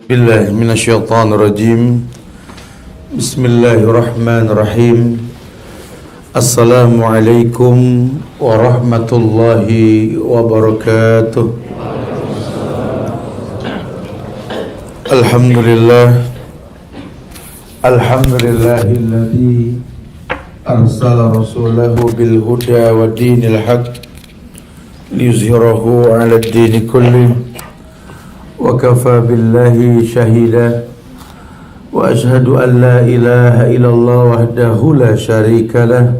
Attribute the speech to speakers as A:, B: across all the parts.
A: Billahi minasyaitonir rajim. Bismillahirrahmanirrahim. Assalamualaikum warahmatullahi wabarakatuh. Alhamdulillahilladzi arsala rasulahu bil huda wa dinil haqq liyuzhirahu 'ala ad-dini kullih. Wa kafa billahi shahida wa ashhadu an la ilaha illallah wahdahu la syarika lah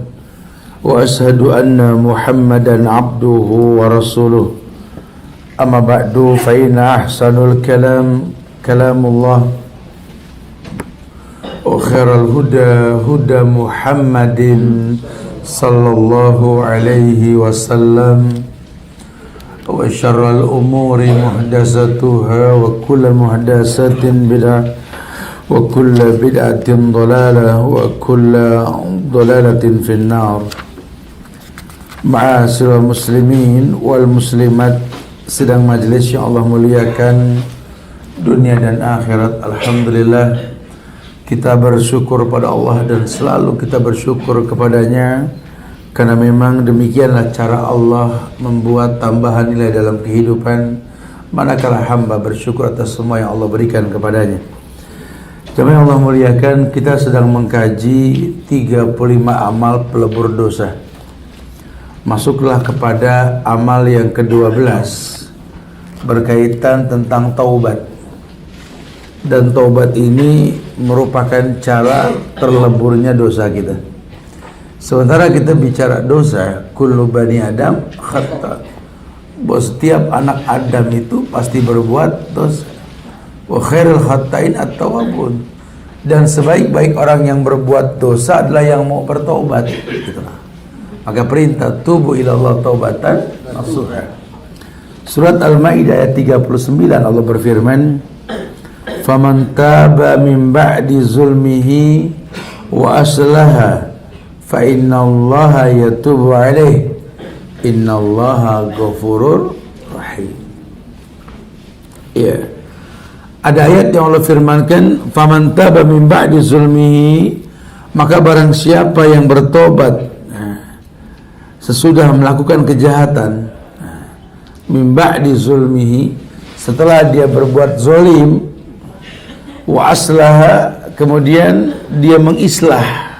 A: wa ashhadu anna Muhammadan abduhu wa rasuluh. Amma ba'du, fa inna ahsanul kalamullah wa khairal huda huda Muhammadin sallallahu alaihi wasallam wa syarrul umuri muhdatsatuha wa kullu muhdatsatin bid'ah wa kullu bid'atin dhalalah wa kullu dhalalatin finnar. Ma'asyiral muslimin wal muslimat, sedang majelis yang Allah muliakan dunia dan akhirat. Alhamdulillah, kita bersyukur pada Allah dan selalu kita bersyukur kepadanya, karena memang demikianlah cara Allah membuat tambahan nilai dalam kehidupan manakala hamba bersyukur atas semua yang Allah berikan kepadanya. Jemaah Allah muliakan, kita sedang mengkaji 35 amal pelebur dosa. Masuklah kepada amal yang ke-12, berkaitan tentang taubat. Dan taubat ini merupakan cara terleburnya dosa kita. Sementara kita bicara dosa, kullu bani Adam khata', bahwa setiap anak Adam itu pasti berbuat dosa. Wa khairul khata'in at-tawwabun, dan sebaik-baik orang yang berbuat dosa adalah yang mau bertobat. Itulah. Maka perintah tubu ilallah taubatan nasuha. Surat Al-Maidah ayat 39, Allah berfirman, faman taba min ba'di zulmihi wa aslaha fa innallaha yatubu alaih innallaha ghafurur rahim. Ya. Ada ayat yang Allah firmankan, faman taba min ba'di zulmihi, maka barang siapa yang bertobat sesudah melakukan kejahatan, min ba'di zulmihi, setelah dia berbuat zalim, wa aslaha, kemudian dia mengislah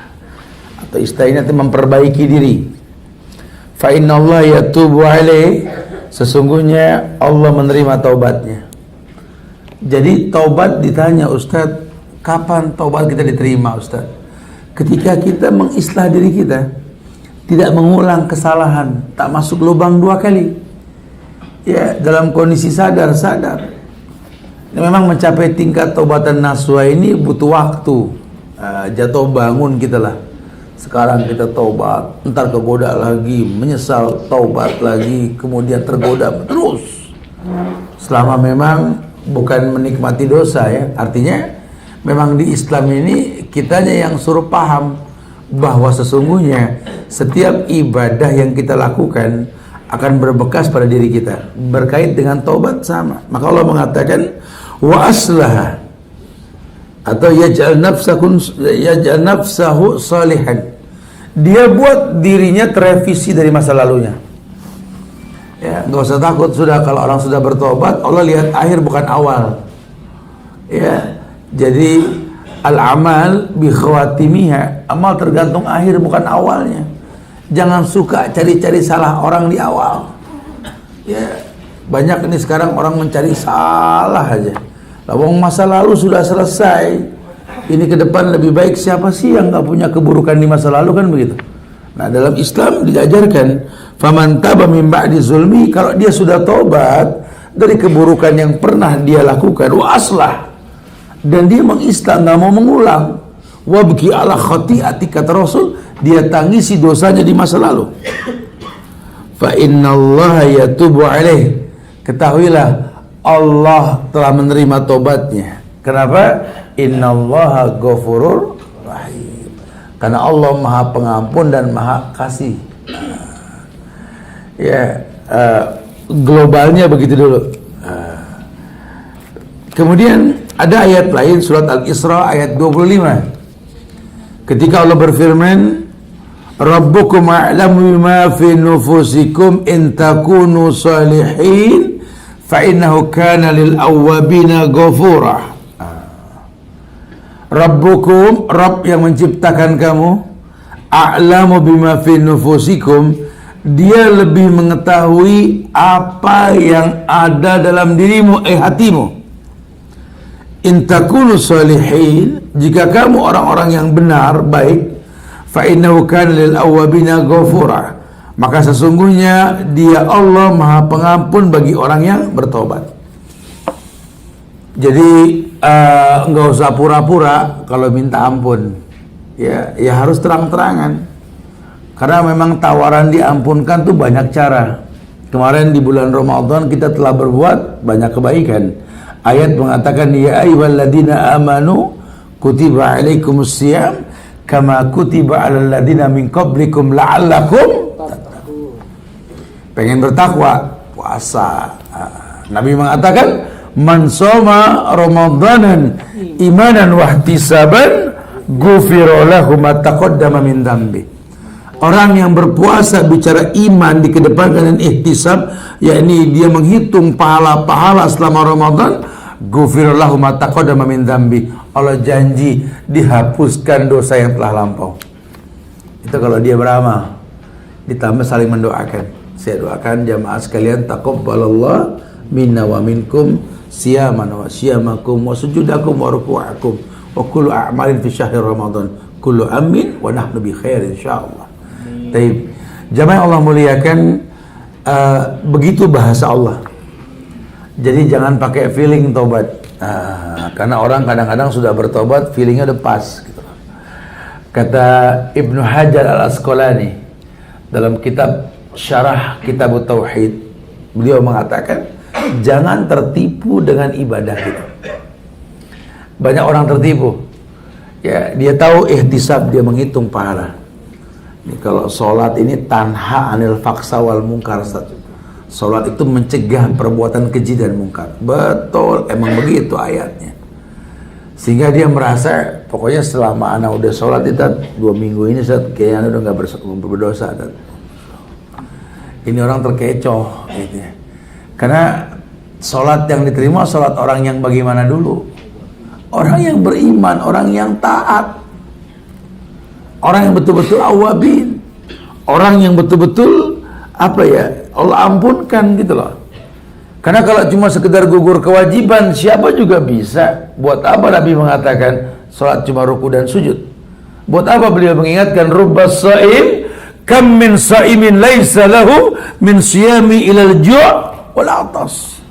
A: atau istilahnya itu memperbaiki diri, fa innallaha yatubu alaih, sesungguhnya Allah menerima taubatnya. Jadi taubat ditanya, Ustaz, kapan taubat kita diterima, Ustaz? Ketika kita mengislah diri kita, tidak mengulang kesalahan, tak masuk lubang 2 kali, ya, dalam kondisi sadar. Memang mencapai tingkat taubatan nasuha ini butuh waktu, jatuh bangun kita lah. Sekarang kita taubat, entar kegoda lagi, menyesal, taubat lagi, kemudian tergoda terus. Selama memang bukan menikmati dosa, ya. Artinya memang di Islam ini kitanya yang suruh paham bahwa sesungguhnya setiap ibadah yang kita lakukan akan berbekas pada diri kita. Berkait dengan taubat sama. Maka Allah mengatakan wa aslaha, atau yaj'al nafsahu salihan, dia buat dirinya terevisi dari masa lalunya. Ya, nggak usah takut, sudah kalau orang sudah bertobat, Allah lihat akhir bukan awal. Ya, jadi al-amal bi khawatimiha, amal tergantung akhir bukan awalnya. Jangan suka cari-cari salah orang di awal. Ya, banyak ini sekarang orang mencari salah aja. Lawang masa lalu sudah selesai, ini ke depan lebih baik. Siapa sih yang nggak punya keburukan di masa lalu, kan begitu? Nah, dalam Islam diajarkan faman taba min ba'di zulmi, kalau dia sudah tobat dari keburukan yang pernah dia lakukan, wa aslah, dan dia mengislah, nggak mau mengulang, wabki ala khati'ati, kata Rasul, dia tangisi dosanya di masa lalu, fa innallaha yatubu alaih, ketahuilah Allah telah menerima tobatnya. Kenapa? Innallaha ghafurur rahim, karena Allah Maha Pengampun dan Maha Kasih. Ya, globalnya begitu dulu. Kemudian Ada ayat lain surat Al-Isra ayat 25. Ketika Allah berfirman, Rabbukum a'lamu bima fi nufusikum in takunu salihin fa innahu kana lil awwabina ghafura. Rabbukum, Rabb yang menciptakan kamu, a'lamu bima fi nufusikum, dia lebih mengetahui apa yang ada dalam dirimu, hatimu. In takunu salihin, jika kamu orang-orang yang benar, baik, fa innahu kana lil awwabina ghafura, maka sesungguhnya dia Allah Maha Pengampun bagi orang yang bertobat. Jadi enggak usah pura-pura kalau minta ampun. Ya harus terang-terangan. Karena memang tawaran diampunkan tuh banyak cara. Kemarin di bulan Ramadan kita telah berbuat banyak kebaikan. Ayat mengatakan, ya ayyuhalladzina amanu kutiba alaikumusiyam kama kutiba alal ladzina min qablikum la'allakum tattaqun. Pengen bertakwa, puasa. Nabi mengatakan, man shoma ramadanan imanan wahtisaban ghufira lahu ma taqaddama min dzambi. Orang yang berpuasa bicara iman dikedepankan dengan ihtisab, yakni dia menghitung pahala-pahala selama Ramadan, ghufira lahu ma taqaddama min dzambi. Allah janji dihapuskan dosa yang telah lampau. Itu kalau dia beramal. Ditambah saling mendoakan. Saya doakan jamaah sekalian, taqabbalallah minna wa minkum siyaman wa siyamakum wa sujudakum wa ruku'akum wa kullu a'malin fi syahri Ramadan kullu amin wa nahnu bi khair insyaallah. Baik. Jamaah Allah muliakan, begitu bahasa Allah. Jadi jangan pakai feeling tobat. Karena orang kadang-kadang sudah bertobat feelingnya udah pas gitu. Kata Ibnu Hajar Al-Asqalani dalam kitab Syarah Kitab Tauhid, beliau mengatakan, jangan tertipu dengan ibadah kita. Banyak orang tertipu. Ya, dia tahu ihtisab, dia menghitung pahala. Ini kalau sholat ini tanha anil faksa wal munkar. Sholat itu mencegah perbuatan keji dan munkar. Betul, emang begitu ayatnya. Sehingga dia merasa, pokoknya selama anak udah sholat itu 2 minggu ini kayaknya udah nggak berdosa. Ini orang terkecoh gitu ya. Karena sholat yang diterima sholat orang yang bagaimana dulu? Orang yang beriman, orang yang taat, orang yang betul-betul awabin, orang yang betul-betul Allah ampunkan gitu loh. Karena kalau cuma sekedar gugur kewajiban, siapa juga bisa. Buat apa Nabi mengatakan sholat cuma ruku dan sujud? Buat apa beliau mengingatkan rubbas sha'im kam min sha'imin laisa lahu min siyami ilal ju' wal atas.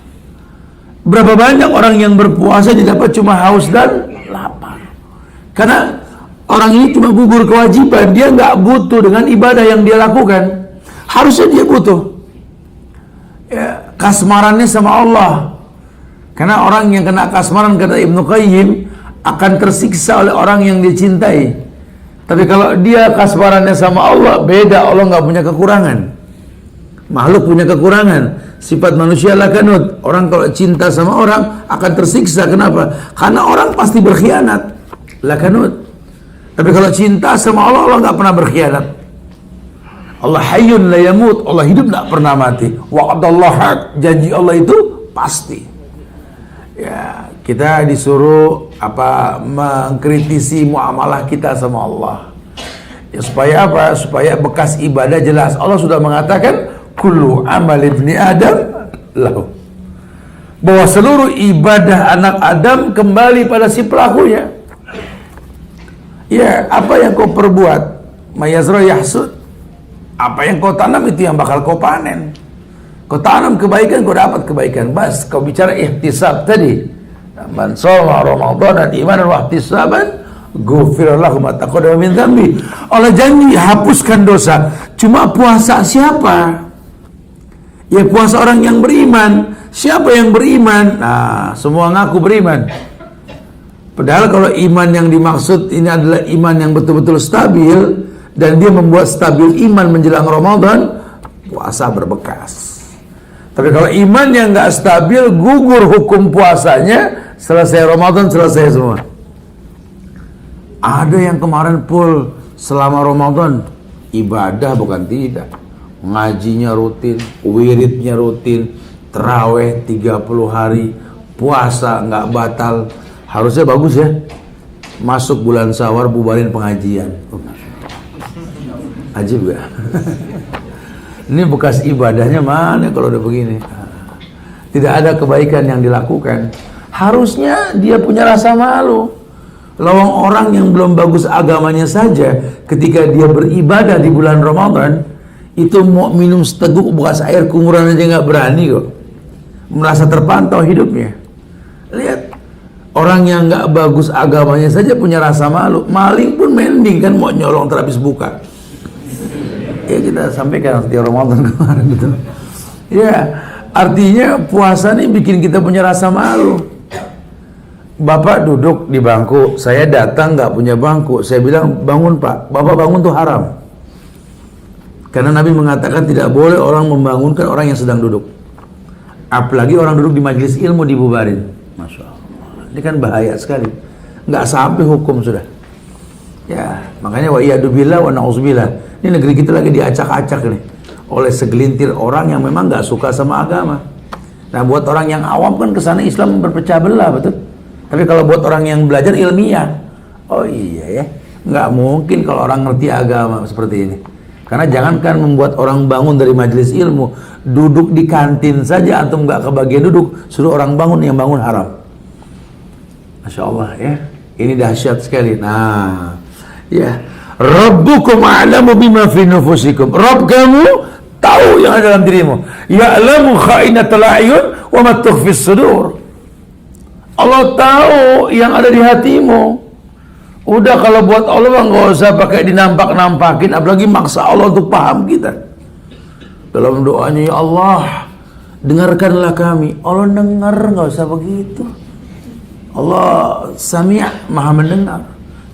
A: Berapa banyak orang yang berpuasa didapat cuma haus dan lapar. Karena orang ini cuma gugur kewajiban, dia nggak butuh dengan ibadah yang dia lakukan. Harusnya dia butuh ya, kasmarannya sama Allah. Karena orang yang kena kasmaran, kata Ibnu Qayyim, akan tersiksa oleh orang yang dia cintai. Tapi kalau dia kasmarannya sama Allah, beda. Allah nggak punya kekurangan. Makhluk punya kekurangan. Sifat manusia lakanut. Orang kalau cinta sama orang akan tersiksa. Kenapa? Karena orang pasti berkhianat. Lakanut. Tapi kalau cinta sama Allah, Allah nggak pernah berkhianat. Allah hayyun la yamut. Allah hidup nggak pernah mati. Wa'adallah haq. Janji Allah itu pasti. Ya, kita disuruh mengkritisi muamalah kita sama Allah. Ya, supaya apa? Supaya bekas ibadah jelas. Allah sudah mengatakan kullu amal ibni Adam lahu, bahwa seluruh ibadah anak Adam kembali pada si pelakunya. Ya, apa yang kau perbuat, mayazra yahsud, apa yang kau tanam itu yang bakal kau panen. Kau tanam kebaikan, kau dapat kebaikan. Bas, kau bicara ihtisab tadi, man shoma ramadanan imanan wa ihtisaban ghufira lahu ma taqaddama min dzambi. Allah janji hapuskan dosa. Cuma puasa siapa? Ya puasa orang yang beriman. Siapa yang beriman? Nah, semua ngaku beriman. Padahal kalau iman yang dimaksud ini adalah iman yang betul-betul stabil, dan dia membuat stabil iman menjelang Ramadan, puasa berbekas. Tapi kalau iman yang nggak stabil, gugur hukum puasanya, selesai Ramadan selesai semua. Ada yang kemarin full selama Ramadan ibadah bukan tidak, ngajinya rutin, wiridnya rutin, terawih 30 hari, puasa nggak batal, harusnya bagus ya. Masuk bulan Syawal bubarin pengajian. Ajib ya. Ini bekas ibadahnya mana kalau udah begini? Tidak ada kebaikan yang dilakukan. Harusnya dia punya rasa malu. Lawang orang yang belum bagus agamanya saja, ketika dia beribadah di bulan Ramadan, itu mau minum seteguk bekas air kumuran aja nggak berani kok. Merasa terpantau hidupnya. Lihat, orang yang nggak bagus agamanya saja punya rasa malu. Maling pun mending kan mau nyolong terhabis buka. Ya kita sampaikan setiap Ramadan kemarin gitu. Ya, artinya puasa nih bikin kita punya rasa malu. Bapak duduk di bangku, saya datang nggak punya bangku, saya bilang bangun Pak, Bapak bangun tuh haram. Karena Nabi mengatakan tidak boleh orang membangunkan orang yang sedang duduk. Apalagi orang duduk di majelis ilmu dibubarin. Masya Allah, ini kan bahaya sekali. Nggak sampai hukum sudah. Ya, makanya wa iyyadubillah wa na'udzubillah. Ini negeri kita lagi diacak-acak nih oleh segelintir orang yang memang nggak suka sama agama. Nah, buat orang yang awam kan kesana Islam berpecah belah, betul. Tapi kalau buat orang yang belajar ilmiah, oh iya ya, nggak mungkin kalau orang ngerti agama seperti ini. Karena jangankan membuat orang bangun dari majelis ilmu, duduk di kantin saja antum nggak kebagian duduk, suruh orang bangun, yang bangun haram. Masya Allah ya, ini dahsyat sekali. Nah, ya, Rabbukum a'lamu bima fi nufusikum. Rabb kamu tahu yang ada dalam dirimu. Ya'lamu kha'inatal a'yun wa ma tukhfis sudur. Allah tahu yang ada di hatimu. Udah, kalau buat Allah nggak usah pakai dinampak-nampakin, apalagi maksa Allah untuk paham kita. Dalam doanya, ya Allah, dengarkanlah kami. Allah dengar, nggak usah begitu. Allah Sami', maha mendengar.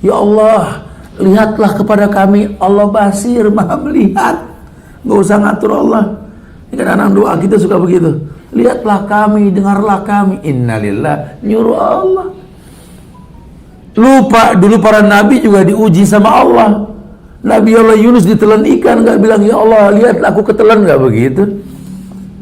A: Ya Allah, lihatlah kepada kami. Allah Basir, maha melihat. Nggak usah ngatur Allah. Ini kadang-kadang doa kita suka begitu. Lihatlah kami, dengarlah kami. Innalillah, nyuruh Allah. Lupa, dulu para nabi juga diuji sama Allah. Nabi Allah Yunus ditelan ikan, nggak bilang ya Allah lihatlah aku ketelan, nggak begitu.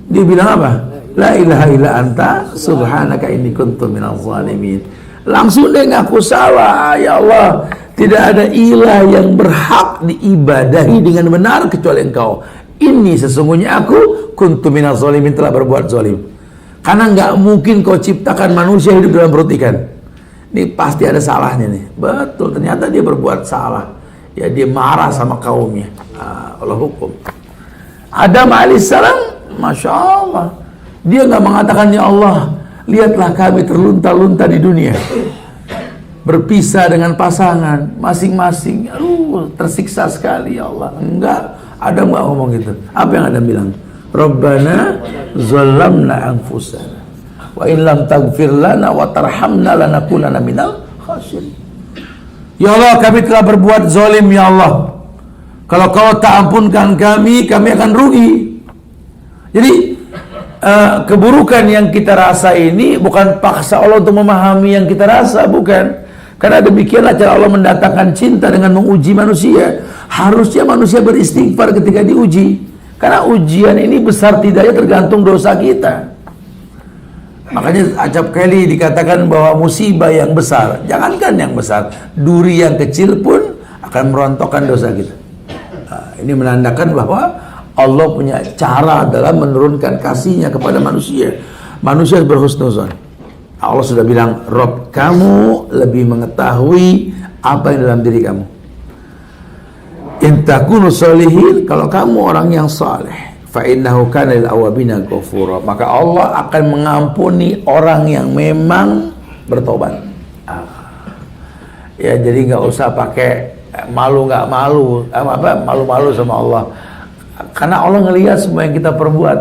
A: Dia bilang apa? La ilaha illa anta subhanaka inni kuntu minaz zalimin. Langsung dia ngaku salah. Ya Allah, tidak ada ilah yang berhak diibadahi dengan benar kecuali Engkau. Ini sesungguhnya aku kuntu minaz zalimin, telah berbuat zalim. Karena nggak mungkin kau ciptakan manusia hidup dalam perut ikan. Ini pasti ada salahnya nih. Betul, ternyata dia berbuat salah. Ya, dia marah sama kaumnya. Allah hukum. Adam alaihissalam, Masya Allah, dia nggak mengatakan ya Allah, lihatlah kami terlunta-lunta di dunia, berpisah dengan pasangan masing-masing. Aduh, tersiksa sekali ya Allah. Enggak, Adam nggak ngomong gitu. Apa yang Adam bilang? Rabbana zalamna anfusana wa in lam taghfir lana wa tarhamna lanakunanna minal khasirin. Ya Allah, kami telah berbuat zalim ya Allah. Kalau kau tak ampunkan kami akan rugi. Jadi keburukan yang kita rasa ini bukan paksa Allah untuk memahami yang kita rasa, bukan. Karena demikianlah cara Allah mendatangkan cinta dengan menguji manusia. Harusnya manusia beristighfar ketika diuji. Karena ujian ini besar tidaknya tergantung dosa kita. Makanya acap kali dikatakan bahwa musibah yang besar, jangankan yang besar, duri yang kecil pun akan merontokkan dosa kita. Nah, ini menandakan bahwa Allah punya cara dalam menurunkan kasihnya kepada manusia. Manusia berhusnuzon. Allah sudah bilang, Rob kamu lebih mengetahui apa yang dalam diri kamu. In takunu sholihin, kalau kamu orang yang saleh, fa innahu kana lil awabina ghafura, maka Allah akan mengampuni orang yang memang bertobat. Ya, jadi nggak usah pakai malu-malu sama Allah. Karena Allah ngelihat semua yang kita perbuat.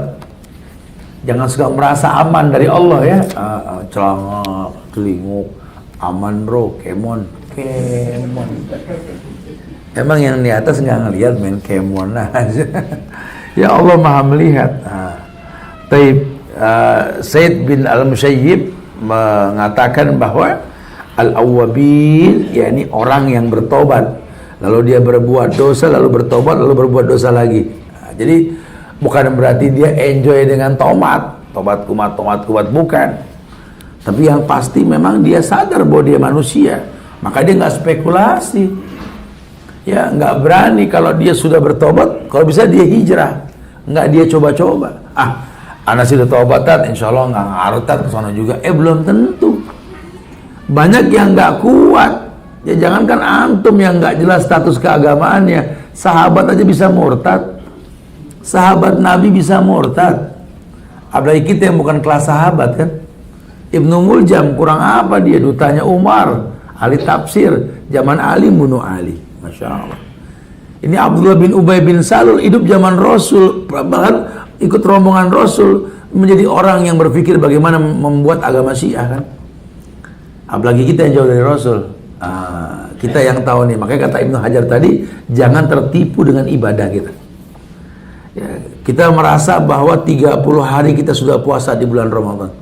A: Jangan suka merasa aman dari Allah ya. Celana, telinguk, aman bro, kemon. Emang yang di atas nggak ngelihat main kemon aja. Ya Allah maha melihat. Taib Said bin Al-Musayyib mengatakan bahwa al-awwabin, yakni orang yang bertobat, lalu dia berbuat dosa, lalu bertobat, lalu berbuat dosa lagi. Nah, jadi bukan berarti dia enjoy dengan tobat kumat, bukan. Tapi yang pasti memang dia sadar bahwa dia manusia, maka dia nggak spekulasi, ya nggak berani. Kalau dia sudah bertobat, kalau bisa dia hijrah, nggak dia coba-coba. Anak sudah tobatan, insya Allah nggak ngarutat ke sana juga. Belum tentu. Banyak yang nggak kuat. Ya jangankan antum yang nggak jelas status keagamaannya, sahabat aja bisa murtad. Sahabat Nabi bisa murtad. Apalagi kita yang bukan kelas sahabat kan. Ibnu Muljam kurang apa dia, dutanya Umar, ahli tafsir, zaman Ali bunuh Ali. Masya Allah. Ini Abdullah bin Ubay bin Salul hidup zaman Rasul, bahkan ikut rombongan Rasul, menjadi orang yang berpikir bagaimana membuat agama Syiah kan. Apalagi kita yang jauh dari Rasul. Kita yang tahu nih, makanya kata Ibnu Hajar tadi, jangan tertipu dengan ibadah kita. Ya, kita merasa bahwa 30 hari kita sudah puasa di bulan Ramadan,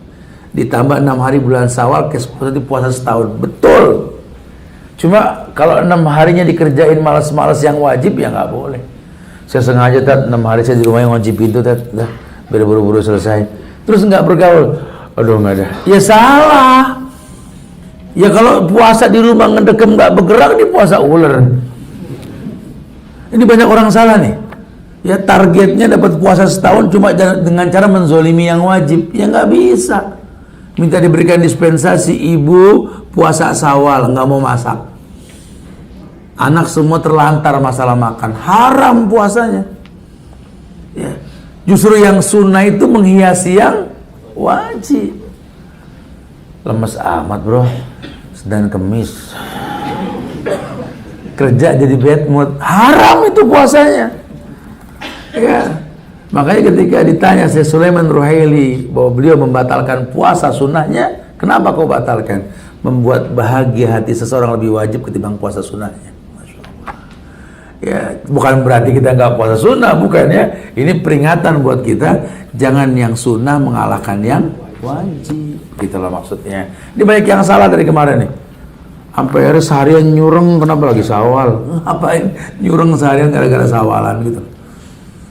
A: ditambah 6 hari bulan Syawal, seperti puasa setahun. Betul. Cuma kalau 6 harinya dikerjain malas-malas yang wajib, ya nggak boleh. Saya sengaja 6 hari saya di rumah yang wajib itu biar buru-buru selesai. Terus nggak bergaul, aduh nggak ada. Ya salah. Ya kalau puasa di rumah ngedekem nggak bergerak, di puasa ular. Ini banyak orang salah nih. Ya targetnya dapat puasa setahun cuma dengan cara menzolimi yang wajib. Ya nggak bisa. Minta diberikan dispensasi, ibu puasa Syawal nggak mau masak. Anak semua terlantar masalah makan, haram puasanya. Ya. Justru yang sunnah itu menghiasi yang wajib. Lemes amat bro, Senin Kemis kerja jadi bad mood, haram itu puasanya. Ya, makanya ketika ditanya Syekh Sulaiman Ruhaili bahwa beliau membatalkan puasa sunnahnya, kenapa kau batalkan? Membuat bahagia hati seseorang lebih wajib ketimbang puasa sunnahnya. Masya Allah. Ya, bukan berarti kita nggak puasa sunnah, bukan ya. Ini peringatan buat kita, jangan yang sunnah mengalahkan yang wajib. Gitulah maksudnya. Ini banyak yang salah dari kemarin nih. Sampai hari seharian nyureng, kenapa lagi Syawal? Ngapain nyureng seharian gara-gara Syawalan gitu?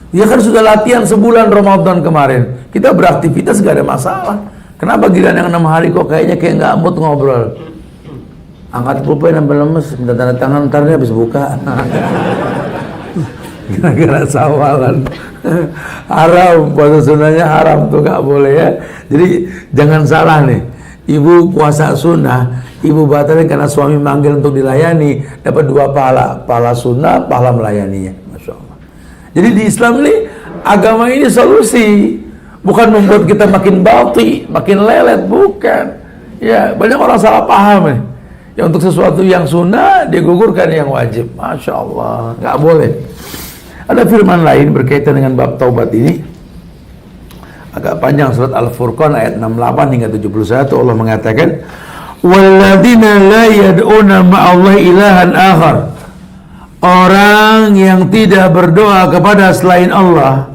A: Ya kan sudah latihan sebulan Ramadan kemarin. Kita beraktivitas gak ada masalah. Kenapa giliran yang 6 hari kok kayaknya kayak nggak mood ngobrol? Angkat pulpen sampai lemes, minta tanda tangan, ntar dia habis buka. Gara-gara Syawalan. Haram, puasa sunnahnya haram tuh, nggak boleh ya. Jadi jangan salah nih. Ibu puasa sunnah, ibu batalin karena suami manggil untuk dilayani, dapat 2 pahala, pahala sunnah, pahala melayaninya. Masya Allah. Jadi di Islam ini, agama ini solusi, bukan membuat kita makin bati, makin lelet, bukan. Ya, banyak orang salah paham nih. Ya, untuk sesuatu yang sunnah digugurkan yang wajib. Masya Allah, nggak boleh. Ada firman lain berkaitan dengan bab taubat ini, agak panjang, surat Al-Furqan ayat 68 hingga 71. Allah mengatakan, walladzina la yad'una ma'allahi ilahan akhar, orang yang tidak berdoa kepada selain Allah,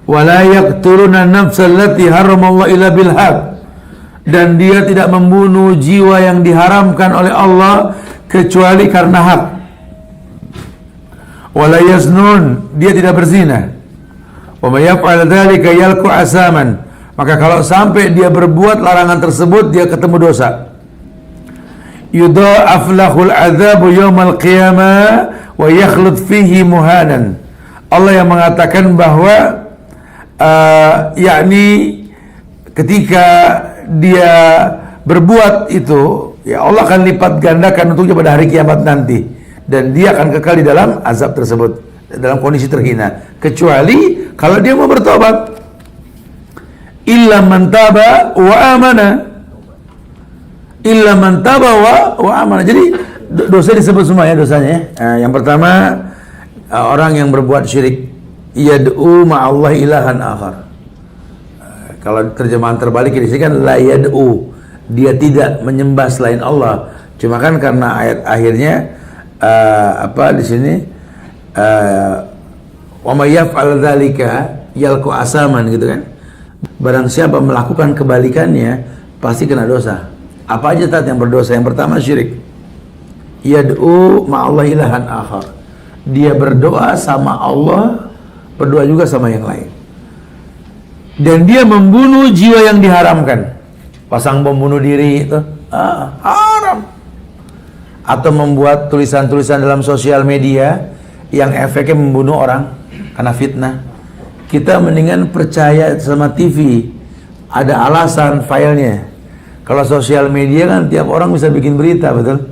A: wala yaqtuluna nafsal lati haramallahu illa bil haq, dan dia tidak membunuh jiwa yang diharamkan oleh Allah kecuali karena hak, wala yaznun, dia tidak berzina, wa may yaf'al dzalika yalqa asaman, maka kalau sampai dia berbuat larangan tersebut dia ketemu dosa, yudha'af lahul adzabu yaumal qiyamah wa yakhlud fihi muhanan. Allah yang mengatakan bahwa yakni ketika dia berbuat itu, ya Allah akan lipat gandakan untuknya pada hari kiamat nanti, dan dia akan kekal di dalam azab tersebut, dalam kondisi terhina, kecuali kalau dia mau bertobat. Illa man taba wa amana, illa man taba wa amana. Jadi dosa disebut semua ya dosanya ya. Yang pertama, orang yang berbuat syirik, yad'u ma'allahi ilahan akhar. Kalau terjemahan terbalik di sini kan la yad'u, dia tidak menyembah selain Allah. Cuma kan karena ayat akhirnya di sini wa may yaf'al dzalika yalqa asaman gitu kan. Barang siapa melakukan kebalikannya, pasti kena dosa. Apa aja Tat yang berdosa? Yang pertama syirik. Yad'u ma'allah ilahan akhar. Dia berdoa sama Allah, berdoa juga sama yang lain. Dan dia membunuh jiwa yang diharamkan. Pasang bom bunuh diri itu haram. Atau membuat tulisan-tulisan dalam sosial media yang efeknya membunuh orang karena fitnah. Kita mendingan percaya sama TV, ada alasan filenya. Kalau sosial media kan tiap orang bisa bikin berita, betul?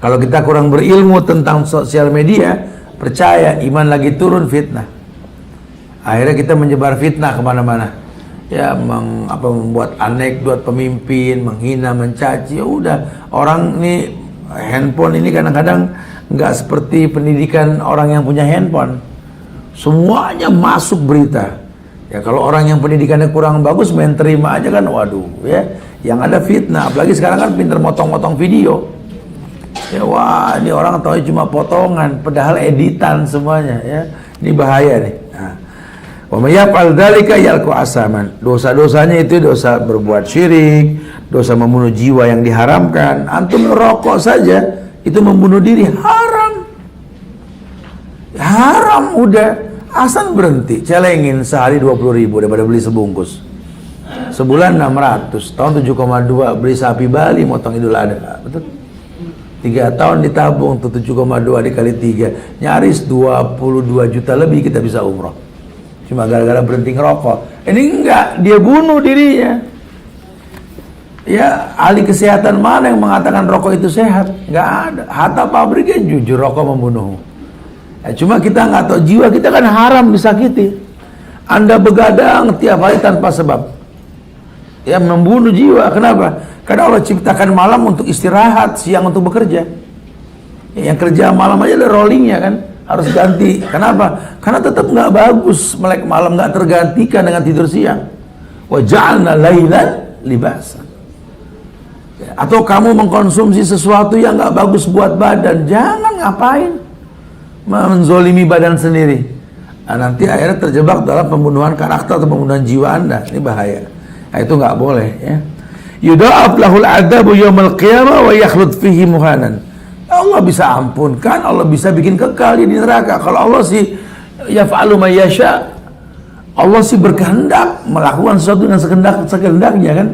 A: Kalau kita kurang berilmu tentang sosial media, percaya iman lagi turun, fitnah. Akhirnya kita menyebar fitnah kemana-mana. Ya, membuat anekdot pemimpin, menghina, mencaci. Ya udah, orang ini handphone ini kadang-kadang nggak seperti pendidikan orang yang punya handphone. Semuanya masuk berita. Ya kalau orang yang pendidikannya kurang bagus main terima aja kan, waduh ya. Yang ada fitnah, apalagi sekarang kan pinter motong-motong video. Ya wah, ini orang tahu cuma potongan, padahal editan semuanya ya. Ini bahaya nih. Wa may yaf'al dzalika yalqa asaman. Dosa-dosanya itu dosa berbuat syirik, dosa membunuh jiwa yang diharamkan. Antum merokok saja itu membunuh diri, haram. Haram udah, asal berhenti. Celengin sehari 20.000 daripada beli sebungkus. Sebulan 600, tahun 7,2 beli sapi Bali motong Idul Adha, betul? 3 tahun ditabung tuh 7,2 dikali 3, nyaris 22 juta lebih kita bisa umroh. Cuma gara-gara berhenti ngerokok. Ini enggak, dia bunuh dirinya. Ya, ahli kesehatan mana yang mengatakan rokok itu sehat? Enggak ada. Hatta pabriknya jujur rokok membunuh. Ya, cuma kita nggak tahu, jiwa kita kan haram disakiti. Anda begadang tiap hari tanpa sebab. Ya, membunuh jiwa. Kenapa? Karena Allah ciptakan malam untuk istirahat, siang untuk bekerja. Ya, yang kerja malam aja ada rollingnya kan, harus ganti. Kenapa? Karena tetap nggak bagus melek malam, nggak tergantikan dengan tidur siang. Wa ja'alna lailan libasan. Ya, atau kamu mengkonsumsi sesuatu yang nggak bagus buat badan, jangan ngapain menzolimi badan sendiri. Nah, nanti akhirnya terjebak dalam pembunuhan karakter atau pembunuhan jiwa Anda. Ini bahaya. Nah, itu nggak boleh ya. Yudha'af lahul adabu yaumal qiyamah wa yakhlud fihi muhanan. Allah bisa ampunkan, Allah bisa bikin kekal di neraka. Kalau Allah sih yaf'alu ma yasha. Allah sih berkehendak melakukan sesuatu dengan sekehendaknya kan.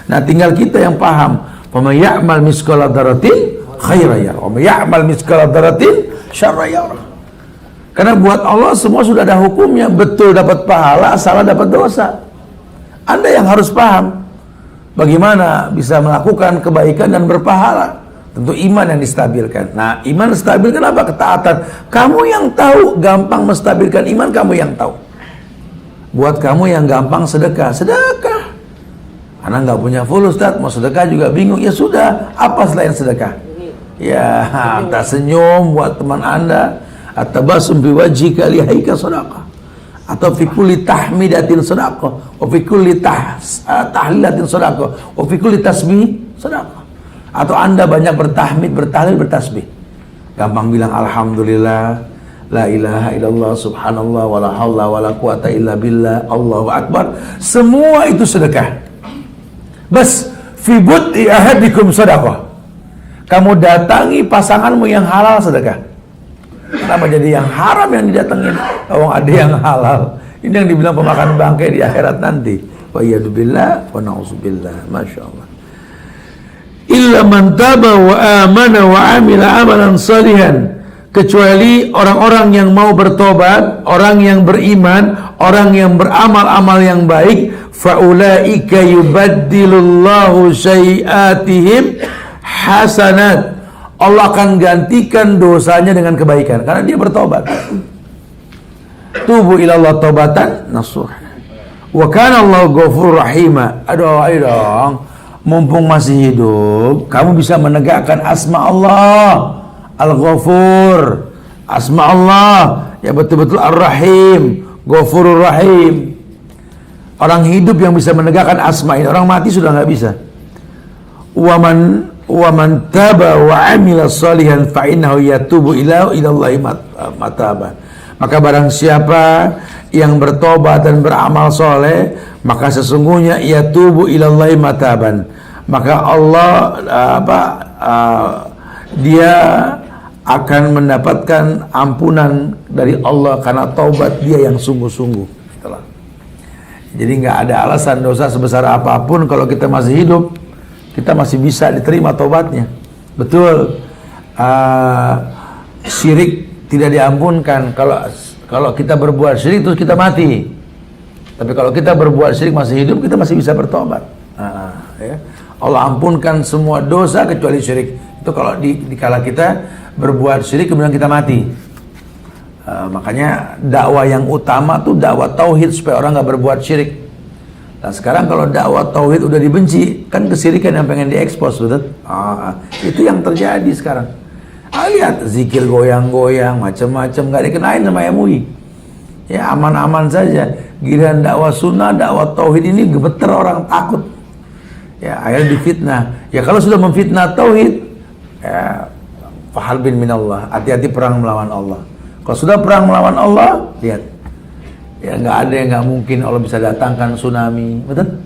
A: Nah, tinggal kita yang paham. Wa may ya'mal misqala dzarratin khairan yarah, wa may ya'mal misqala dzarratin syarran yarah. Karena buat Allah semua sudah ada hukumnya, betul dapat pahala, salah dapat dosa. Anda yang harus paham bagaimana bisa melakukan kebaikan dan berpahala. Tentu iman yang distabilkan. Nah, iman stabil kenapa? Ketaatan. Kamu yang tahu gampang menstabilkan iman, kamu yang tahu. Buat kamu yang gampang sedekah, sedekah. Karena nggak punya full Ustaz, mau sedekah juga bingung. Ya sudah, apa selain sedekah? Ya, entah senyum buat teman Anda, at-tabassum bi wajhika lihaika sadaqah. Atau fi kulli tahmidatin sadaqah, wa fi kulli tahlilatin sadaqah, wa fi kulli tasbih sadaqah. Atau Anda banyak bertahmid, bertahlil, bertasbih. Gampang bilang alhamdulillah, la ilaha illallah, subhanallah, wala haula wala quwata illa billah, Allahu akbar. Semua itu sedekah. Bas fi bud'i ahadikum sadaqah. Kamu datangi pasanganmu yang halal, sedekah. Kenapa jadi yang haram yang didatengin? Oh, ada yang halal. Ini yang dibilang pemakan bangkai di akhirat nanti. Wa iyyadubillah wa na'udzubillah. Masya Allah. Illa man taba wa amana wa amila amalan salihan. Kecuali orang-orang yang mau bertobat, orang yang beriman, orang yang beramal-amal yang baik. Faulaika yubaddilullahu syai'atihim hasanat. Allah akan gantikan dosanya dengan kebaikan karena dia bertobat. Tubu ilallah taubatan nasuh. Wa kana Allahu ghafurur rahima. Aduh, ayo dong. Mumpung masih hidup, kamu bisa menegakkan asma Allah Al-Ghafur, asma Allah ya betul-betul Ar-Rahim, Ghafurur Rahim. Orang hidup yang bisa menegakkan asma ini, orang mati sudah nggak bisa. Wa man taba wa amila salihan fa innahu yatubu ilallahi mataba. Maka barang siapa yang bertobat dan beramal soleh, maka sesungguhnya ia tubu ilallahi mataban. Maka Allah dia akan mendapatkan ampunan dari Allah karena taubat dia yang sungguh-sungguh. Jadi nggak ada alasan dosa sebesar apapun kalau kita masih hidup, kita masih bisa diterima taubatnya. Betul, syirik tidak diampunkan kalau kita berbuat syirik terus kita mati. Tapi kalau kita berbuat syirik masih hidup, kita masih bisa bertobat. Ya. Allah ampunkan semua dosa kecuali syirik. Itu kalau dikala kita berbuat syirik kemudian kita mati. Makanya dakwah yang utama tuh dakwah tauhid supaya orang nggak berbuat syirik. Nah sekarang kalau dakwah tauhid udah dibenci, kan kesyirikan yang pengen diekspos, betul? Itu yang terjadi sekarang. Lihat zikir goyang-goyang, macam-macam, nggak dikenain sama MUI. Ya aman-aman saja. Giliran dakwah sunnah, dakwah tauhid ini gemeter orang, takut. Ya akhirnya difitnah. Ya kalau sudah memfitnah tauhid, ya fahal bin minallah, hati-hati perang melawan Allah. Kalau sudah perang melawan Allah, lihat, ya nggak ada yang nggak mungkin. Allah bisa datangkan tsunami, betul?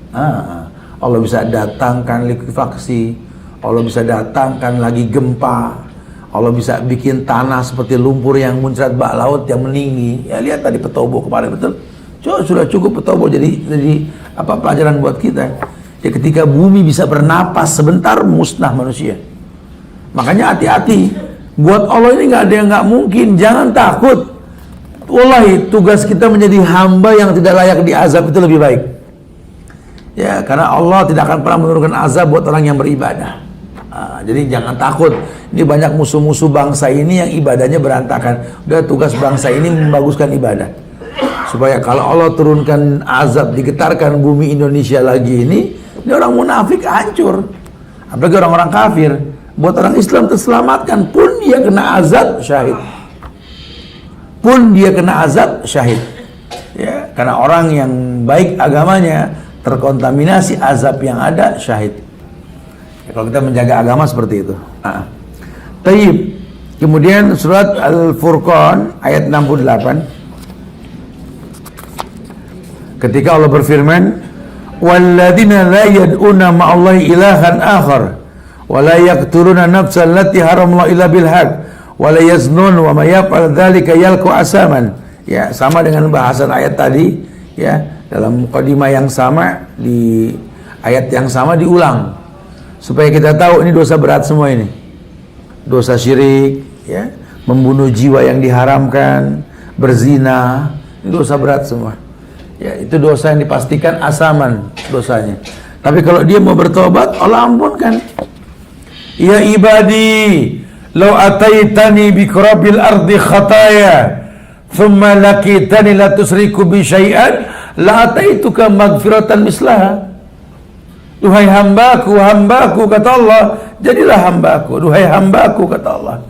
A: Allah bisa datangkan likuifaksi, Allah bisa datangkan lagi gempa, Allah bisa bikin tanah seperti lumpur yang muncrat bak laut yang meninggi. Ya lihat tadi Petobo kemarin, betul? Sudah cukup Petobo jadi pelajaran buat kita. Ya ketika bumi bisa bernapas sebentar, musnah manusia. Makanya hati-hati. Buat Allah ini nggak ada yang nggak mungkin. Jangan takut. Wallahi tugas kita menjadi hamba yang tidak layak diazab itu lebih baik. Ya karena Allah tidak akan pernah menurunkan azab buat orang yang beribadah. Jadi jangan takut. Ini banyak musuh-musuh bangsa ini yang ibadahnya berantakan. Udah tugas bangsa ini membaguskan ibadah. Supaya kalau Allah turunkan azab, digetarkan bumi Indonesia lagi ini orang munafik hancur. Apalagi orang-orang kafir. Buat orang Islam terselamatkan, pun dia kena azab syahid. Pun dia kena azab syahid. Ya, karena orang yang baik agamanya terkontaminasi azab yang ada syahid. Ya, kalau kita menjaga agama seperti itu. Taib. Kemudian surat Al-Furqan ayat 68. Ketika Allah berfirman, "Walladzina la yad'una ma'allahi ilahan akhar." Wala yaqtuluna nafsan allati haramallahu illa bil haqq wala yaznun wa may yaf'al dzalika yalqa asaman. Ya, sama dengan bahasan ayat tadi, ya, dalam mukadimah yang sama di ayat yang sama diulang supaya kita tahu ini dosa berat semua ini. Dosa syirik, ya, membunuh jiwa yang diharamkan, berzina, ini dosa berat semua. Ya, itu dosa yang dipastikan asaman dosanya. Tapi kalau dia mau bertobat, Allah ampunkan. Ya ibadi, law ataitani bi qurabil ardi khataya, thumma laqitani la tusriku bi syai'an, la ataituka maghfiratan mislaha. Duhai hambaku, hambaku, kata Allah, jadilah hambaku. Duhai hambaku, kata Allah,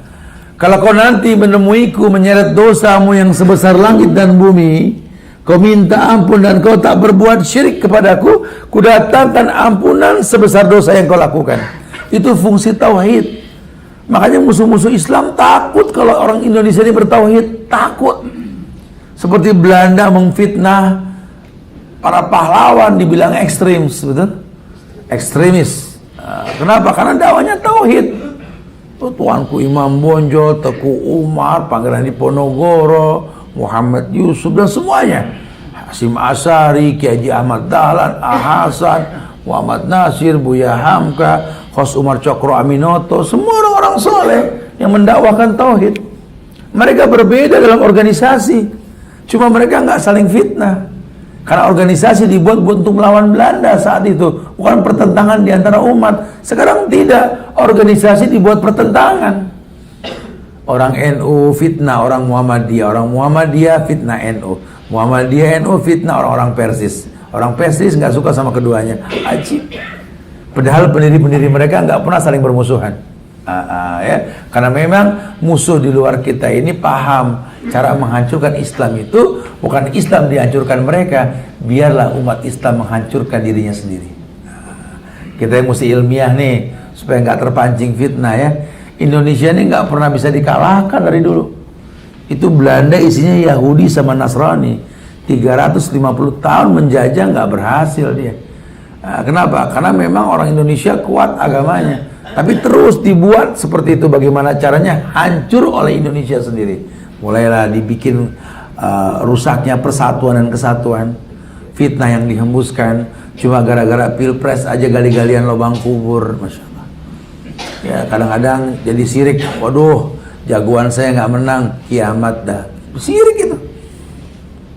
A: kalau kau nanti menemuiku menyeret dosamu yang sebesar langit dan bumi, kau minta ampun dan kau tak berbuat syirik kepadaku, kudatangkan ampunan sebesar dosa yang kau lakukan. Itu fungsi tauhid. Makanya musuh-musuh Islam takut kalau orang Indonesia ini bertauhid, takut. Seperti Belanda memfitnah para pahlawan dibilang ekstremis, betul? Ekstremis. Kenapa? Karena dakwanya tauhid. Tuanku Imam Bonjol, Teku Umar, Pangeran Diponegoro, Muhammad Yusuf dan semuanya. Hasyim Asy'ari, Kiai Haji Ahmad Dahlan, Hasan, Muhammad Nasir, Buya Hamka, Khos Umar Cokro Aminoto, semua orang-orang soleh yang mendakwakan tauhid. Mereka berbeda dalam organisasi, cuma mereka nggak saling fitnah. Karena organisasi dibuat untuk melawan Belanda saat itu, bukan pertentangan di antara umat. Sekarang tidak, organisasi dibuat pertentangan. Orang NU fitnah orang Muhammadiyah fitnah NU, Muhammadiyah NU fitnah orang-orang Persis. Orang Persis nggak suka sama keduanya, ajib. Padahal pendiri-pendiri mereka nggak pernah saling bermusuhan. Ya, karena memang musuh di luar kita ini paham cara menghancurkan Islam itu bukan Islam dihancurkan mereka, biarlah umat Islam menghancurkan dirinya sendiri. Kita yang mesti ilmiah nih supaya nggak terpancing fitnah ya. Indonesia ini nggak pernah bisa dikalahkan dari dulu. Itu Belanda isinya Yahudi sama Nasrani. 350 tahun menjajah nggak berhasil dia. Nah, kenapa? Karena memang orang Indonesia kuat agamanya. Tapi terus dibuat seperti itu, bagaimana caranya? Hancur oleh Indonesia sendiri. Mulailah dibikin rusaknya persatuan dan kesatuan. Fitnah yang dihembuskan cuma gara-gara pilpres aja, gali-galian lubang kubur. Masya Allah. Ya kadang-kadang jadi sirik. Waduh, jagoan saya nggak menang, kiamat dah. Sirik itu.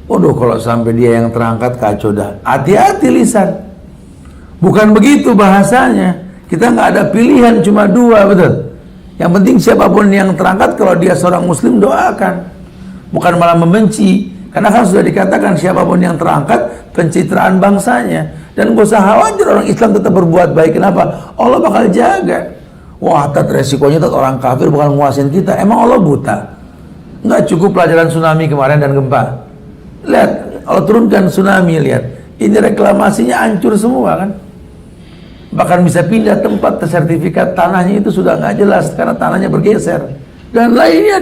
A: Waduh, kalau sampai dia yang terangkat kacau dah. Hati-hati lisan. Bukan begitu bahasanya. Kita nggak ada pilihan, cuma dua, betul. Yang penting siapapun yang terangkat, kalau dia seorang muslim, doakan. Bukan malah membenci. Karena kan sudah dikatakan siapapun yang terangkat, pencitraan bangsanya. Dan gak usah khawatir orang Islam tetap berbuat baik. Kenapa? Allah bakal jaga. Wah, resikonya orang kafir bakal nguasin kita. Emang Allah buta? Nggak cukup pelajaran tsunami kemarin dan gempa. Lihat, Allah turunkan tsunami, lihat. Ini reklamasinya hancur semua kan. Bahkan bisa pindah tempat, sertifikat tanahnya itu sudah nggak jelas karena tanahnya bergeser. Dan lainnya,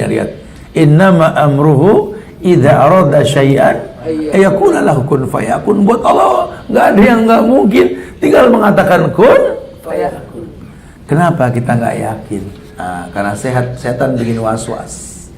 A: lihat. Innama amruhu idza arada syai'an ayakuna lahu kun fayakun. Buat Allah nggak ada yang nggak mungkin, tinggal mengatakan kun fayakun. Kenapa kita nggak yakin? Nah, karena setan bikin was-was,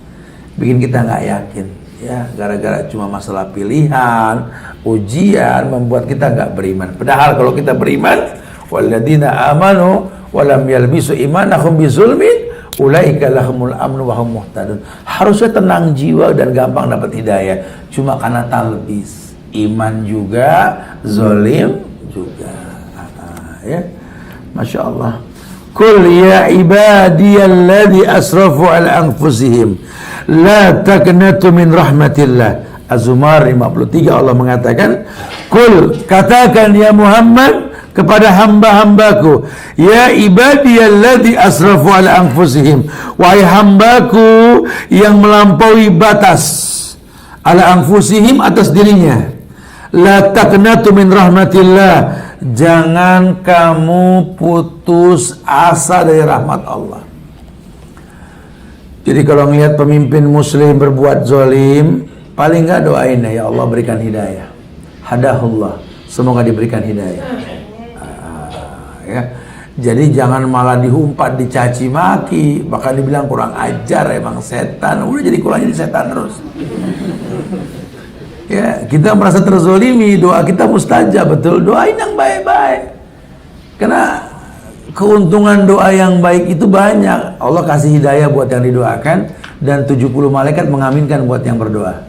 A: bikin kita nggak yakin. Ya, gara-gara cuma masalah pilihan, ujian membuat kita nggak beriman. Padahal kalau kita beriman, walladzina amanu walam yalbisu imanahum bizulmin ulaika lahumul amnu wa hum muhtadun. Harusnya tenang jiwa dan gampang dapat hidayah. Cuma karena talbis, iman juga, zalim juga. Ya, masya Allah. Qul ya ibadiyalladzi asrafu ala anfusihim la taqnatu min rahmatillah. Az-Zumar 53 Allah mengatakan, Qul, katakan ya Muhammad kepada hamba-hambaku, ya ibadiyalladzi asrafu ala anfusihim, wahai hambaku yang melampaui batas, ala anfusihim, atas dirinya, la taqnatu min rahmatillah, jangan kamu putus asa dari rahmat Allah. Jadi kalau ngelihat pemimpin muslim berbuat zalim, paling enggak doain ya Allah berikan hidayah, hadahullah, semoga diberikan hidayah. Ya. Jadi jangan malah dihumpat, dicaci maki, bahkan dibilang kurang ajar, emang setan. Udah jadi setan terus. Ya, kita merasa terzolimi, doa kita mustajab, betul. Doain yang baik-baik. Karena keuntungan doa yang baik itu banyak. Allah kasih hidayah buat yang didoakan dan 70 malaikat mengaminkan buat yang berdoa.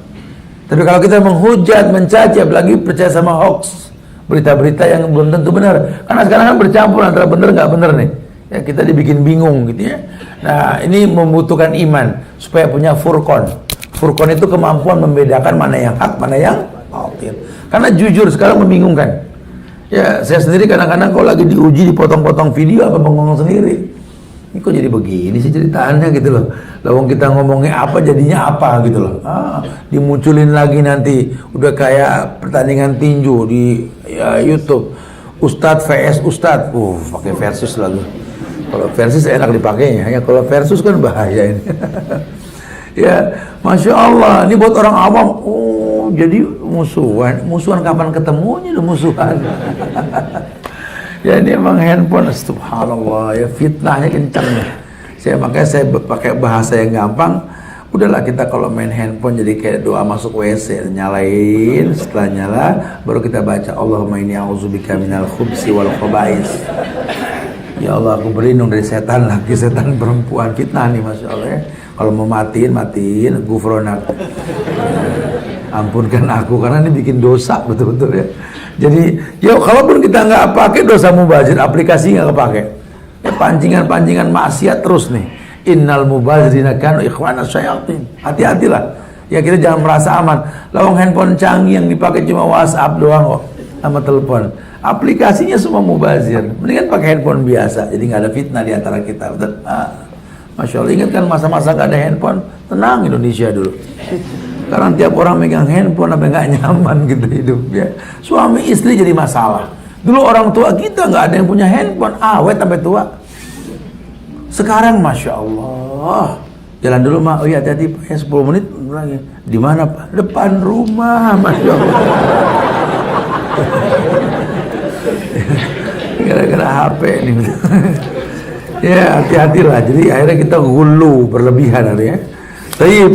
A: Tapi kalau kita menghujat, mencaci, apalagi percaya sama hoax, berita-berita yang belum tentu benar, karena sekarang kan bercampur antara benar nggak benar nih ya, kita dibikin bingung gitu ya. Nah, ini membutuhkan iman supaya punya furqan. Furqan itu kemampuan membedakan mana yang hak, mana yang batil. Karena jujur sekarang membingungkan ya. Saya sendiri kadang-kadang kalau lagi diuji, dipotong-potong video apa bengong sendiri, ini kok jadi begini sih ceritanya gitu loh. Lawang kita ngomongnya apa jadinya apa gitu loh. Dimunculin lagi nanti udah kayak pertandingan tinju di YouTube, Ustadz vs Ustadz, pakai versus lagi. Kalau versus enak dipakainya, ya kalau versus kan bahaya ini. Ya, masya Allah, ini buat orang awam. Oh, jadi musuhan kapan ketemunya lo musuhan? Ya ini emang handphone, subhanallah ya, fitnahnya kencang ya. Makanya saya pakai bahasa yang gampang. Udahlah, kita kalau main handphone jadi kayak doa masuk WC, nyalain, setelah nyala baru kita baca Allahumma inni a'udzubika minal khubsi wal khaba'is. Ya Allah, aku berlindung dari setan laki, setan perempuan, fitnah nih masya Allah ya. Kalau mau matiin, gufronak. Ampunkan aku karena ini bikin dosa betul-betul ya. Jadi, ya kalaupun kita nggak pakai, dosa mubazir, aplikasi nggak kepake. Ya, pancingan-pancingan maksiat terus nih. Innal mubazirina kanu ikhwana syayatin. Hati-hatilah. Ya kita jangan merasa aman. Lawang handphone canggih yang dipakai cuma WhatsApp doang kok, sama telepon. Aplikasinya semua mubazir. Mendingan pakai handphone biasa. Jadi nggak ada fitnah di antara kita. Betul? Masya Allah, ingat kan masa-masa nggak ada handphone? Tenang Indonesia dulu. Sekarang tiap orang megang handphone apa nggak nyaman gitu hidupnya. Suami istri jadi masalah. Dulu orang tua kita nggak ada yang punya handphone, awet sampai tua. Sekarang masya Allah, Jalan dulu mak. Oh iya hati-hati Pak ya, 10 menit lagi. Di mana Pak? Depan rumah. Masya Allah. Gara-gara HP nih. Ya hati-hatilah. Jadi akhirnya kita gulu berlebihan hari ya. Taib.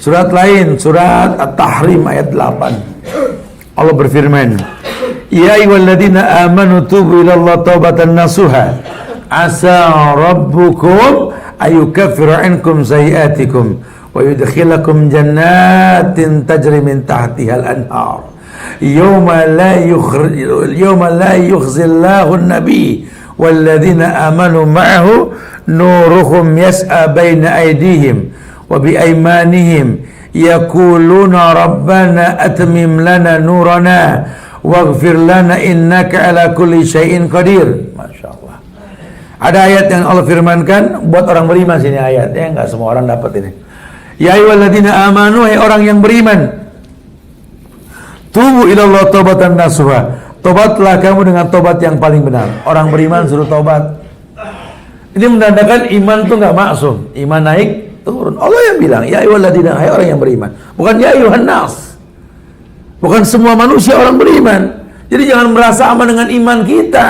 A: Surat lain, surat At-Tahrim ayat 8. Allah berfirman, ya ayyuhalladzina amanu tubu ilallah taubatan nasuha asa rabbukum ayukaffiru ankum sayiatikum wa yudkhilakum jannatin tajri min tahtihal anhar yawma la yukhzillahu an-nabi walladzina amanu ma'ahu nuruhum yas'a baina aydihim wa bi aymanihim yaquluna rabbana atmim lana nurana waghfir lana innaka ala kulli syai'in qadir. Masya Allah. Ada ayat yang Allah firmankan buat orang beriman, sini ayatnya, enggak semua orang dapat ini. Ya ayyuhalladzina amanu, hai orang yang beriman, tubu ilallah taubatan nasuha, tobatlah kamu dengan tobat yang paling benar. Orang beriman suruh tobat. Ini menandakan iman tuh enggak maksum, iman naik turun. Allah yang bilang, ya ayyuhalladzina, hai orang yang beriman. Bukan ya ayyuhan nas. Bukan semua manusia orang beriman. Jadi jangan merasa aman dengan iman kita.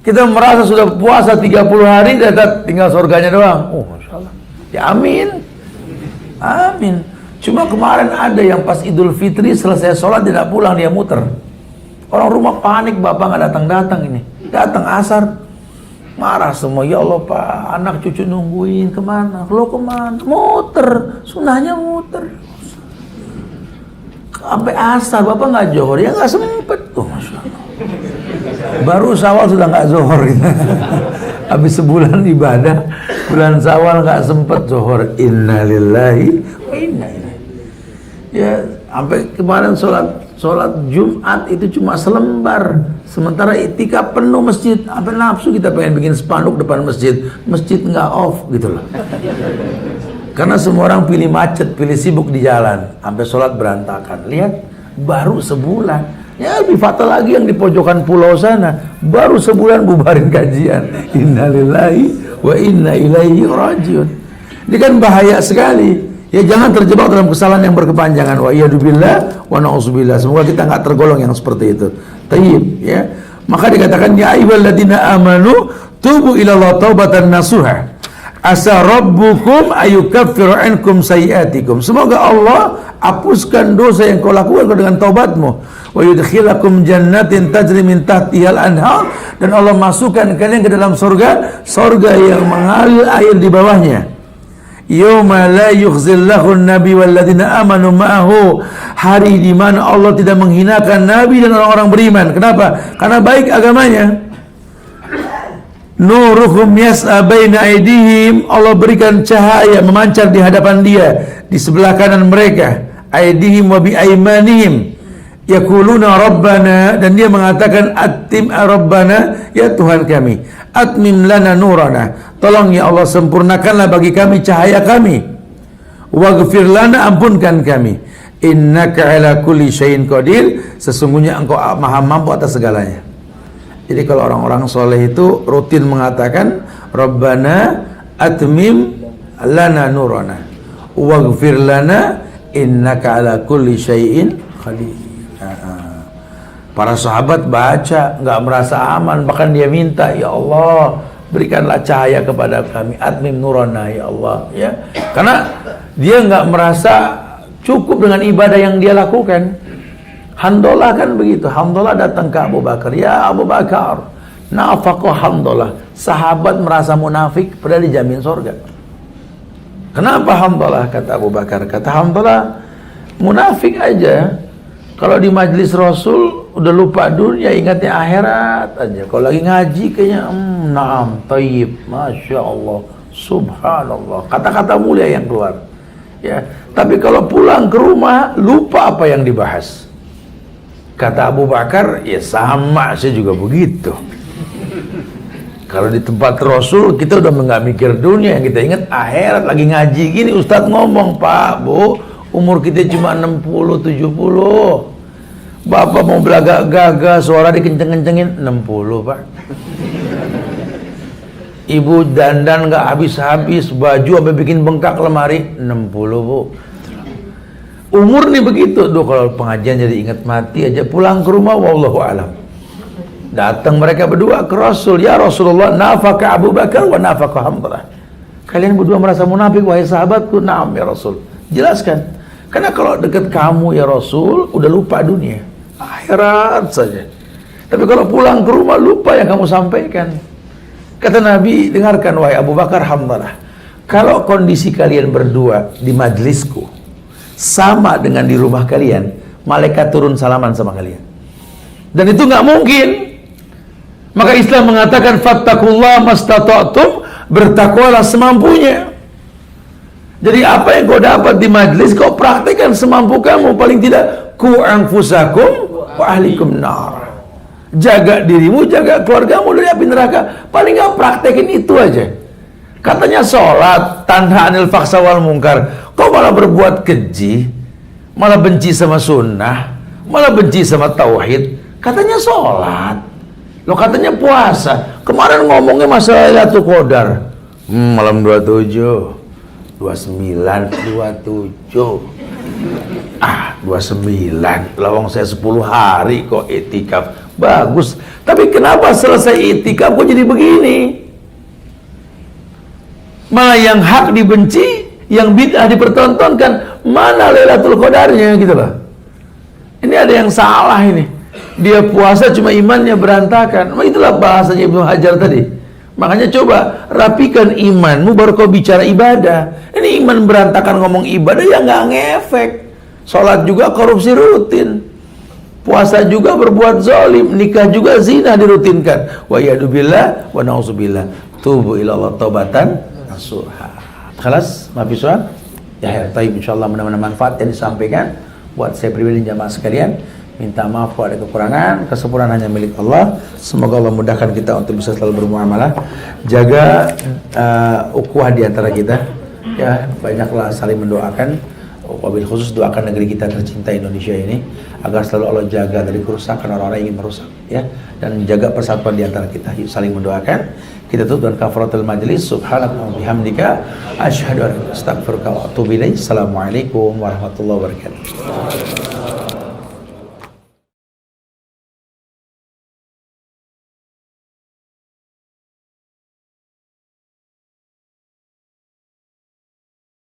A: Kita merasa sudah puasa 30 hari, tinggal surganya doang. Oh, Masya Allah. Ya amin. Amin. Cuma kemarin ada yang pas Idul Fitri selesai sholat tidak pulang, dia muter. Orang rumah panik, bapak nggak datang-datang ini. Datang asar. Marah semua, ya Allah Pak, anak cucu nungguin, kemana? Lo kemana? Muter, sunahnya muter. Sampai asar, bapak nggak johor, ya nggak sempet tuh, Masya Allah. Baru Syawal sudah nggak zohor, habis sebulan ibadah, bulan Syawal nggak sempet zohor. Innalillahi wa inna ilaihi. Ya, sampai kemarin sholat Jumat itu cuma selembar, sementara itikaf penuh masjid. Sampai nafsu kita pengen bikin spanduk depan masjid, masjid nggak off gitu loh. Karena semua orang pilih macet, pilih sibuk di jalan, sampai sholat berantakan. Lihat, baru sebulan. Ya lebih fatal lagi yang di pojokan pulau sana, baru sebulan bubarin kajian. Innalillahi wa inna ilaihi rajiun. Ini kan bahaya sekali. Ya jangan terjebak dalam kesalahan yang berkepanjangan. Wa iyyadubillah wa na'udzubillah. Semoga kita nggak tergolong yang seperti itu. Tayyib, ya. Maka dikatakan ya ayyuhalladzina amanu tubu ilallah taubatan nasuha. Asa rabbukum ayukaffiru ankum sayiatikum. Semoga Allah hapuskan dosa yang kau lakukan dengan taubatmu. Wa yudkhilakum jannatin tajri min tahtihal anhar, dan Allah masukkan kalian ke dalam surga, surga yang mengalir air di bawahnya. Yauma la yukhzillahu an-nabi walladzina amanu ma'ahu, hari di mana Allah tidak menghinakan nabi dan orang-orang beriman. Kenapa? Karena baik agamanya. Nuruhum yas'a baina aydihim, Allah berikan cahaya memancar di hadapan dia, di sebelah kanan mereka. Aydihim wa bi aymanihim yaquluna rabbana, dan dia mengatakan atim rabbana, ya Tuhan kami, atmim lana nurana, tolong ya Allah sempurnakanlah bagi kami cahaya kami, waghfir lana, ampunkan kami, innaka ala kulli syai'in qadir, sesungguhnya engkau maha mampu atas segalanya. Jadi kalau orang-orang soleh itu rutin mengatakan Rabbana atmim lana nurana waghfir lana innaka ala kulli syai'in qadir. Para sahabat baca nggak merasa aman, bahkan dia minta, ya Allah berikanlah cahaya kepada kami, atmim nurana ya Allah, ya. Karena dia nggak merasa cukup dengan ibadah yang dia lakukan. Handolah kan begitu. Handolah datang ke Abu Bakar, ya Abu Bakar, nafaqah Handolah. Sahabat merasa munafik padahal dijamin surga. Kenapa Handolah? Kata Abu Bakar, kata Handolah, munafik aja. Kalau di majlis Rasul udah lupa dunia, ingatnya akhirat aja. Kalau lagi ngaji kayaknya naam, tayyib, masya Allah, subhanallah, kata-kata mulia yang keluar. Ya, tapi kalau pulang ke rumah lupa apa yang dibahas. Kata Abu Bakar, ya sama, saya juga begitu. Kalau di tempat Rasul kita udah nggak mikir dunia, yang kita ingat akhirat. Lagi ngaji gini Ustadz ngomong, Pak, Bu, umur kita cuma 60-70. Bapak mau belagak gagah, suara dikenceng-kencengin 60, Pak. Ibu dandan nggak habis-habis, baju sampai bikin bengkak lemari. 60 bu. Umur nih begitu. Duh, kalau pengajian jadi ingat mati aja, pulang ke rumah wallahu alam. Datang mereka berdua ke Rasul, ya Rasulullah, nafaka Abu Bakar wa nafaka Hamzah. Kalian berdua merasa munafik wahai sahabatku? Naam ya Rasul. Jelaskan. Karena kalau dekat kamu ya Rasul, udah lupa dunia, akhirat saja. Tapi kalau pulang ke rumah lupa yang kamu sampaikan. Kata Nabi, dengarkan wahai Abu Bakar, Hamzah. Kalau kondisi kalian berdua di majlisku sama dengan di rumah kalian, malaikat turun salaman sama kalian. Dan itu nggak mungkin. Maka Islam mengatakan fattakullah mastata'tum, bertakwalah semampunya. Jadi apa yang kau dapat di majlis, kau praktekkan semampu kamu. Paling tidak, ku anfusakum wa ahlikum nar. Jaga dirimu, jaga keluargamu dari api neraka. Paling nggak praktekin itu aja. Katanya sholat, tanha anil faksa wal mungkar. Kau malah berbuat keji, malah benci sama sunnah, malah benci sama tauhid. Katanya sholat, lo katanya puasa. Kemarin ngomongnya masalah Lailatul Qadar. Malam 27, 29, 27. 29. Lawang saya 10 hari kok itikaf. Bagus. Tapi kenapa selesai itikaf kok jadi begini? Malah yang hak dibenci, yang bid'ah dipertontonkan. Mana Lailatul Qadarnya gitu loh. Ini ada yang salah ini. Dia puasa cuma imannya berantakan. Itulah bahasanya Ibnu Hajar tadi. Makanya coba rapikan imanmu baru kau bicara ibadah. Ini iman berantakan ngomong ibadah ya nggak ngefek. Sholat juga korupsi rutin, puasa juga berbuat zalim, nikah juga zina dirutinkan. Wa yadubillah wa na'udzubillah. Tubu ilallah taubatan nasuha. Khalas, maaf soal. Ya, taib insyaallah mudah-mudahan manfaat yang disampaikan buat saya pribadi jamaah sekalian. Minta maaf kalau ada kekurangan, kesempurnaan hanya milik Allah. Semoga Allah mudahkan kita untuk bisa selalu bermuamalah. Jaga ukhuwah di antara kita. Ya, banyaklah saling mendoakan. Wabil khusus doakan negeri kita tercinta Indonesia ini agar selalu Allah jaga dari kerusakan orang-orang yang ingin merusak, ya, dan jaga persatuan di antara kita. Yuk saling mendoakan. Kita tutup dengan kafaratul majlis. Subhanaka wa bihamdika asyhadu an la ilaha illa anta astaghfiruka wa atubu ilaik. Assalamualaikum warahmatullahi wabarakatuh.